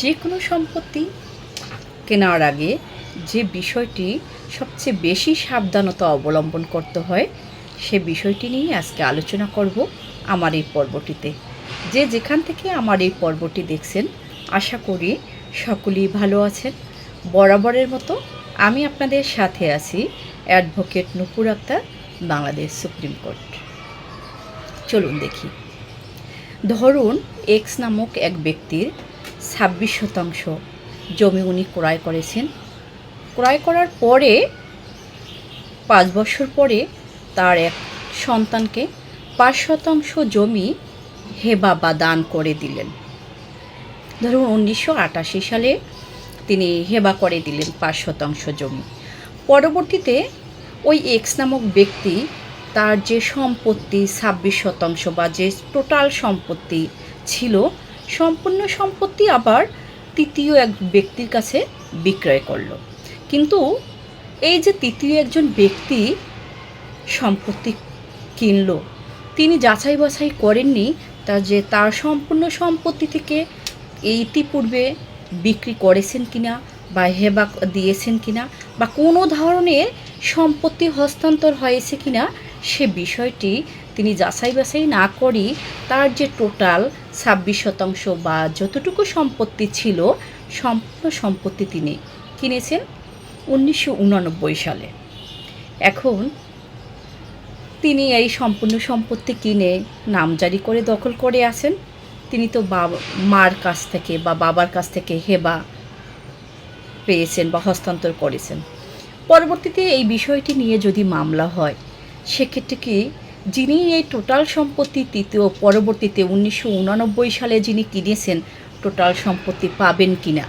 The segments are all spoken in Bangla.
যে কোনো সম্পত্তি কেনার আগে যে বিষয়টি সবচেয়ে বেশি সাবধানতা অবলম্বন করতে হয় সে বিষয়টি নিয়ে আজকে আলোচনা করব আমার এই পর্বটিতে। যে যেখান থেকে আমার এই পর্বটি দেখছেন আশা করি সকলেই ভালো আছেন। বরাবরের মতো আমি আপনাদের সাথে আছি অ্যাডভোকেট নুপুর আক্তার, বাংলাদেশ সুপ্রিম কোর্ট। চলুন দেখি। ধরুন এক্স নামক এক ব্যক্তির 26% জমি উনি ক্রয় করেছেন। ক্রয় করার পরে 5 বছর পরে তার এক সন্তানকে 5% জমি হেবা বা দান করে দিলেন। ধরুন 1988 সালে তিনি হেবা করে দিলেন 5% জমি। পরবর্তীতে ওই এক্স নামক ব্যক্তি তার যে সম্পত্তি 26% বা যে টোটাল সম্পত্তি ছিল, সম্পূর্ণ সম্পত্তি আবার তৃতীয় এক ব্যক্তির কাছে বিক্রয় করলো। কিন্তু এই যে তৃতীয় একজন ব্যক্তি সম্পত্তি কিনল, তিনি যাচাই বাছাই করেননি তার সম্পূর্ণ সম্পত্তি থেকে ইতিপূর্বে বিক্রি করেছেন কিনা বা হেবা দিয়েছেন কিনা বা কোনো ধরনের সম্পত্তি হস্তান্তর হয়েছে কিনা সে বিষয়টি তিনি যাচাই বাছাই না করেই তার যে টোটাল 26% বা যতটুকু সম্পত্তি ছিল সম্পূর্ণ সম্পত্তি তিনি কিনেছেন 1989 সালে। এখন তিনি এই সম্পূর্ণ সম্পত্তি কিনে নামজারি করে দখল করে আছেন। তিনি তো মার কাছ থেকে বা বাবার কাছ থেকে হেবা পেয়েছেন বা হস্তান্তর করেছেন। পরবর্তীতে এই বিষয়টি নিয়ে যদি মামলা হয়, সেক্ষেত্রে কি যিনি এই টোটাল সম্পত্তি তৃতীয় পরবর্তীতে 1989 সালে যিনি কিনেছেন টোটাল সম্পত্তি পাবেন কিনা,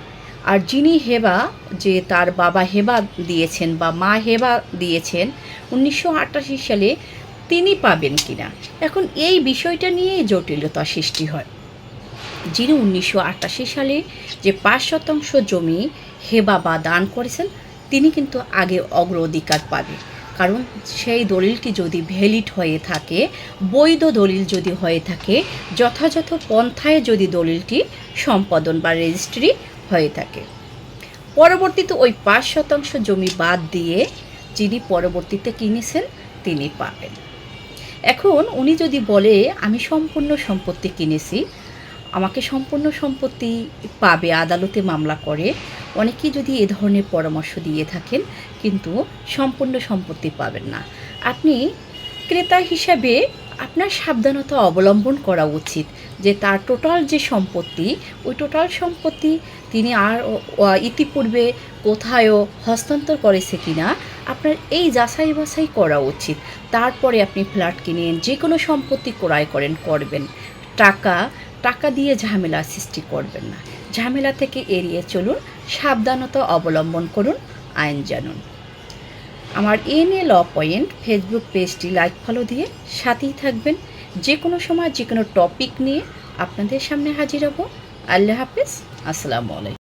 আর যিনি হেবা যে তার বাবা হেবা দিয়েছেন বা মা হেবা দিয়েছেন 1988 সালে তিনি পাবেন কিনা, এখন এই বিষয়টা নিয়েই জটিলতা সৃষ্টি হয়। যিনি 1988 সালে যে 5% জমি হেবা বা দান করেছেন তিনি কিন্তু আগে অগ্রাধিকার পাবে, কারণ সেই দলিলটি যদি ভ্যালিড হয়ে থাকে, বৈধ দলিল যদি হয়ে থাকে, যথাযথ পন্থায় যদি দলিলটি সম্পাদন বা রেজিস্ট্রি হয়ে থাকে। পরবর্তীতে ওই 5% জমি বাদ দিয়ে যিনি পরবর্তীতে কিনেছেন তিনি পাবেন। এখন উনি যদি বলে আমি সম্পূর্ণ সম্পত্তি কিনেছি, আমাকে সম্পূর্ণ সম্পত্তি পাবে, আদালতে মামলা করে অনেকেই যদি এ ধরনের পরামর্শ দিয়ে থাকেন, কিন্তু সম্পূর্ণ সম্পত্তি পাবেন না। আপনি ক্রেতা হিসাবে আপনার সাবধানতা অবলম্বন করা উচিত যে তার টোটাল যে সম্পত্তি, ওই টোটাল সম্পত্তি তিনি আর ইতিপূর্বে কোথায়ও হস্তান্তর করেছে কিনা আপনার এই যাচাই বাছাই করা উচিত। তারপরে আপনি ফ্ল্যাট কিনেন, যে কোনো সম্পত্তি ক্রয় করবেন। টাকা দিয়ে ঝামেলা সৃষ্টি করবেন না। ঝামেলা থেকে এড়িয়ে চলুন, সাবধানতা অবলম্বন করুন, আইন জানুন। আমার এনএ ল পয়েন্ট ফেসবুক পেজটি লাইক ফলো দিয়ে সাথেই থাকবেন। যে কোনো সময় যে কোনো টপিক নিয়ে আপনাদের সামনে হাজির হব। আল্লাহ হাফেজ, আসসালামু আলাইকুম।